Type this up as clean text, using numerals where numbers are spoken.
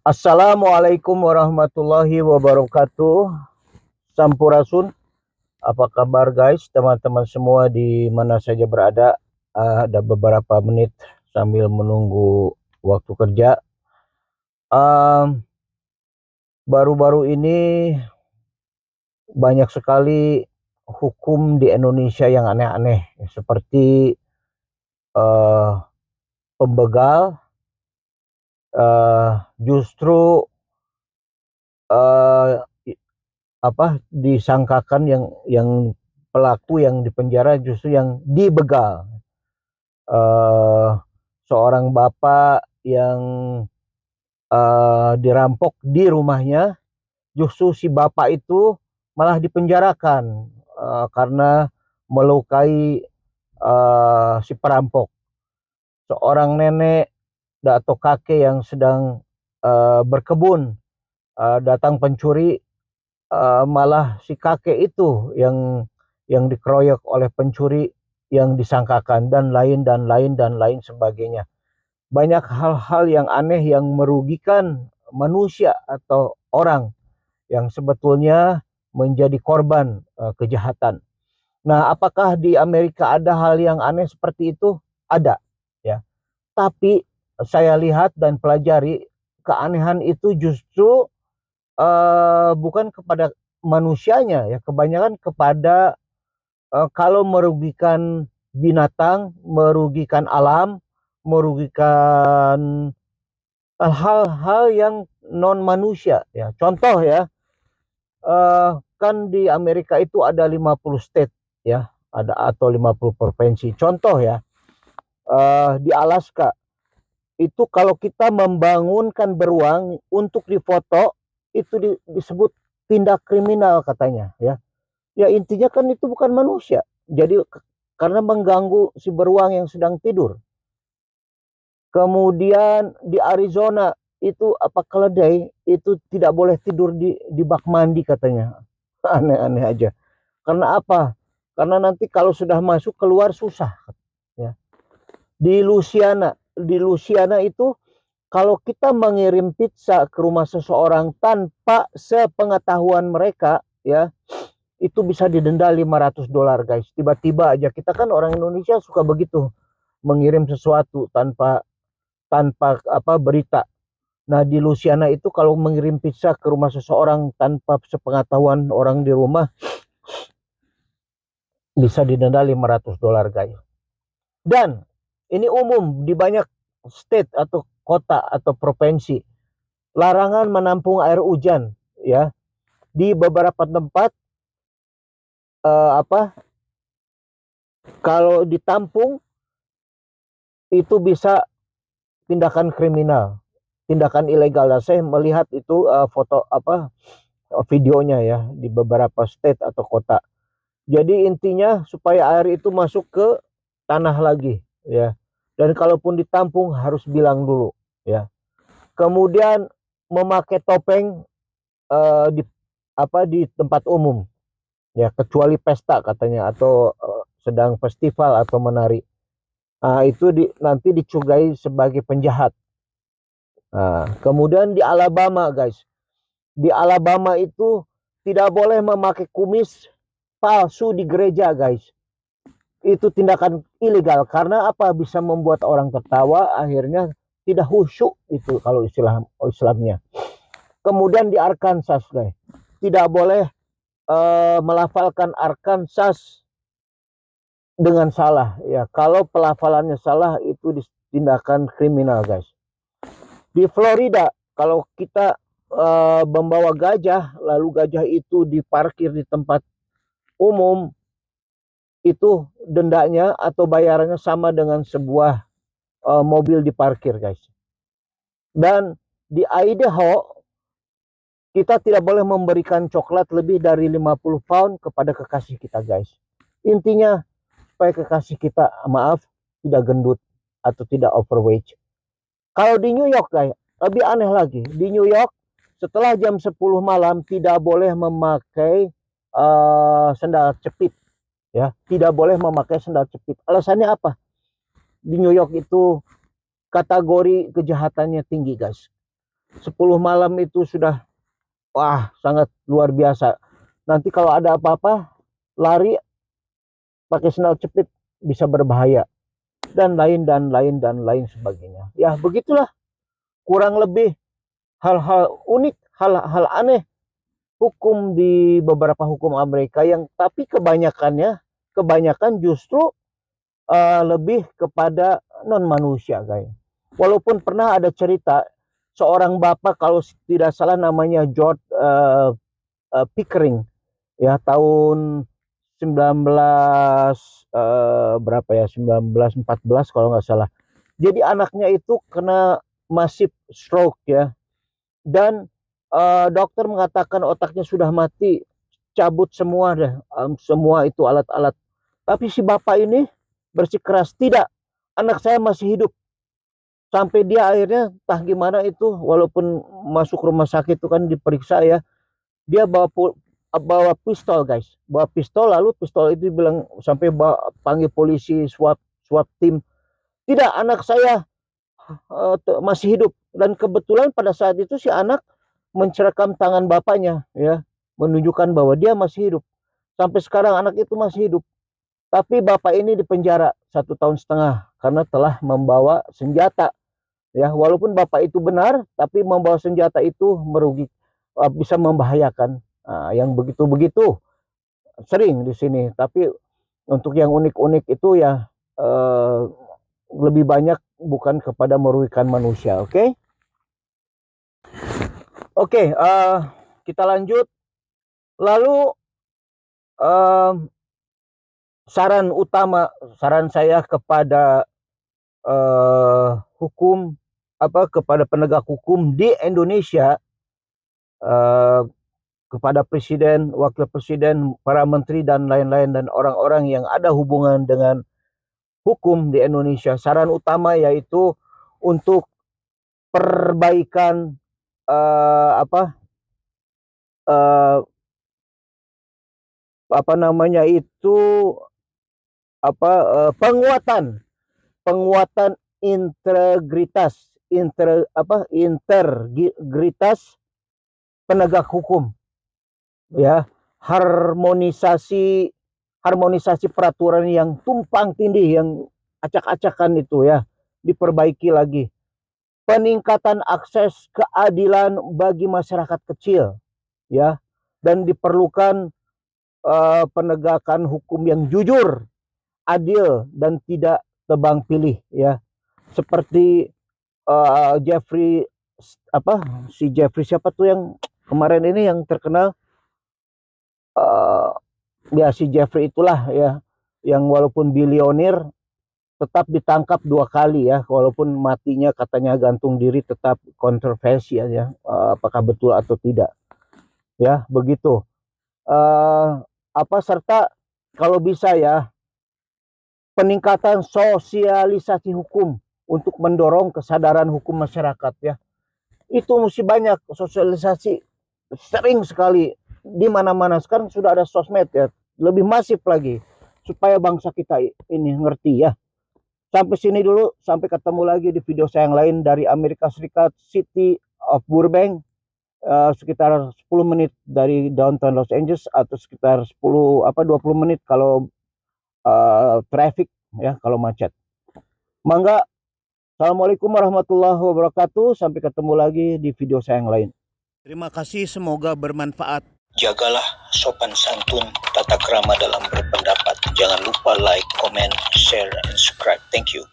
Assalamualaikum warahmatullahi wabarakatuh. Sampurasun. Apa kabar guys, teman-teman semua di mana saja berada? Ada beberapa menit sambil menunggu waktu kerja. Baru-baru ini banyak sekali hukum di Indonesia yang aneh-aneh, seperti pembegal justru uh, disangkakan yang pelaku yang dipenjara justru yang dibegal. Seorang bapak yang dirampok di rumahnya, justru si bapak itu malah dipenjarakan karena melukai si perampok. Seorang nenek atau kakek yang sedang berkebun, datang pencuri, malah si kakek itu yang dikeroyok oleh pencuri yang disangkakan, dan lain sebagainya. Banyak hal-hal yang aneh yang merugikan manusia atau orang yang sebetulnya menjadi korban kejahatan. Nah, apakah di Amerika ada hal yang aneh seperti itu? Ada, ya. Tapi saya lihat dan pelajari, keanehan itu justru bukan kepada manusianya, ya, kebanyakan kepada kalau merugikan binatang, merugikan alam, merugikan hal-hal yang non manusia, ya. Contoh, ya, kan di Amerika itu ada 50 state, ya, ada atau 50 provinsi. Contoh, ya, di Alaska itu kalau kita membangunkan beruang untuk difoto, itu disebut tindak kriminal katanya, ya. Ya, intinya kan itu bukan manusia. Jadi karena mengganggu si beruang yang sedang tidur. Kemudian di Arizona itu keledai itu tidak boleh tidur di bak mandi katanya. Aneh-aneh aja. Karena apa? Karena nanti kalau sudah masuk keluar susah, ya. Di Louisiana itu kalau kita mengirim pizza ke rumah seseorang tanpa sepengetahuan mereka, ya, itu bisa didenda $500, guys. Tiba-tiba aja, kita kan orang Indonesia suka begitu, mengirim sesuatu tanpa tanpa berita. Nah, di Louisiana itu kalau mengirim pizza ke rumah seseorang tanpa sepengetahuan orang di rumah, bisa didenda $500, guys. Dan ini umum di banyak state atau kota atau provinsi. Larangan menampung air hujan, ya. Di beberapa tempat kalau ditampung itu bisa tindakan kriminal, tindakan ilegal. Dan saya melihat itu foto videonya, ya, di beberapa state atau kota. Jadi intinya supaya air itu masuk ke tanah lagi, ya. Dan kalaupun ditampung harus bilang dulu, ya. Kemudian memakai topeng di tempat umum, ya, kecuali pesta katanya, atau sedang festival atau menari. Nah, itu nanti dicurigai sebagai penjahat. Nah, kemudian di Alabama, guys. Di Alabama itu tidak boleh memakai kumis palsu di gereja, guys. Itu tindakan ilegal karena bisa membuat orang tertawa, akhirnya tidak khusyuk itu kalau Islamnya. Kemudian di Arkansas, guys, tidak boleh melafalkan Arkansas dengan salah, ya. Kalau pelafalannya salah itu tindakan kriminal, guys. Di Florida kalau kita membawa gajah, lalu gajah itu diparkir di tempat umum, itu dendanya atau bayarannya sama dengan sebuah mobil diparkir, guys. Dan di Idaho kita tidak boleh memberikan coklat lebih dari 50 pound kepada kekasih kita, guys. Intinya supaya kekasih kita, maaf, tidak gendut atau tidak overweight. Kalau di New York, guys, lebih aneh lagi. Di New York setelah jam 10 malam tidak boleh memakai sendal cepit, ya. Tidak boleh memakai sendal cepit. Alasannya apa? Di New York itu kategori kejahatannya tinggi, guys. 10 malam itu sudah wah sangat luar biasa. Nanti kalau ada apa-apa lari pakai sendal jepit bisa berbahaya dan lain sebagainya. Ya begitulah kurang lebih hal-hal unik, hal-hal aneh hukum di beberapa hukum Amerika yang tapi kebanyakan justru lebih kepada non manusia guys. Walaupun pernah ada cerita seorang bapak kalau tidak salah namanya George Pickering ya tahun 19 berapa ya 1914 kalau nggak salah. Jadi anaknya itu kena massive stroke ya dan dokter mengatakan otaknya sudah mati, cabut semua deh, semua itu alat-alat. Tapi si bapak ini bersikeras tidak, anak saya masih hidup. Sampai dia akhirnya entah gimana itu, walaupun masuk rumah sakit itu kan diperiksa ya, dia bawa pistol guys, bawa pistol lalu pistol itu bilang sampai panggil polisi swab tim. Tidak, anak saya masih hidup dan kebetulan pada saat itu si anak mencerkam tangan bapaknya ya menunjukkan bahwa dia masih hidup sampai sekarang anak itu masih hidup tapi bapak ini dipenjara 1,5 tahun karena telah membawa senjata ya walaupun bapak itu benar tapi membawa senjata itu merugi bisa membahayakan yang begitu-begitu sering di sini tapi untuk yang unik-unik itu ya lebih banyak bukan kepada merugikan manusia. Oke? Oke, kita lanjut. Lalu saran saya kepada kepada penegak hukum di Indonesia, kepada presiden, wakil presiden, para menteri dan lain-lain dan orang-orang yang ada hubungan dengan hukum di Indonesia. Saran utama yaitu untuk perbaikan penguatan integritas penegak hukum ya harmonisasi peraturan yang tumpang tindih yang acak-acakan itu ya diperbaiki lagi peningkatan akses keadilan bagi masyarakat kecil ya dan diperlukan penegakan hukum yang jujur adil dan tidak tebang pilih ya seperti Jeffrey siapa tuh yang kemarin ini yang terkenal ya si Jeffrey itulah ya yang walaupun bilioner tetap ditangkap 2 kali ya walaupun matinya katanya gantung diri tetap kontroversi ya apakah betul atau tidak ya begitu serta kalau bisa ya peningkatan sosialisasi hukum untuk mendorong kesadaran hukum masyarakat ya itu mesti banyak sosialisasi sering sekali di mana-mana sekarang sudah ada sosmed ya lebih masif lagi supaya bangsa kita ini ngerti ya sampai sini dulu sampai ketemu lagi di video saya yang lain dari Amerika Serikat City of Burbank sekitar 10 menit dari downtown Los Angeles atau sekitar 20 menit kalau traffic ya kalau macet. Mangga. Assalamualaikum warahmatullahi wabarakatuh. Sampai ketemu lagi di video saya yang lain. Terima kasih, semoga bermanfaat. Jagalah sopan santun, tata krama dalam berpendapat. Jangan lupa like, comment, share, and subscribe. Thank you.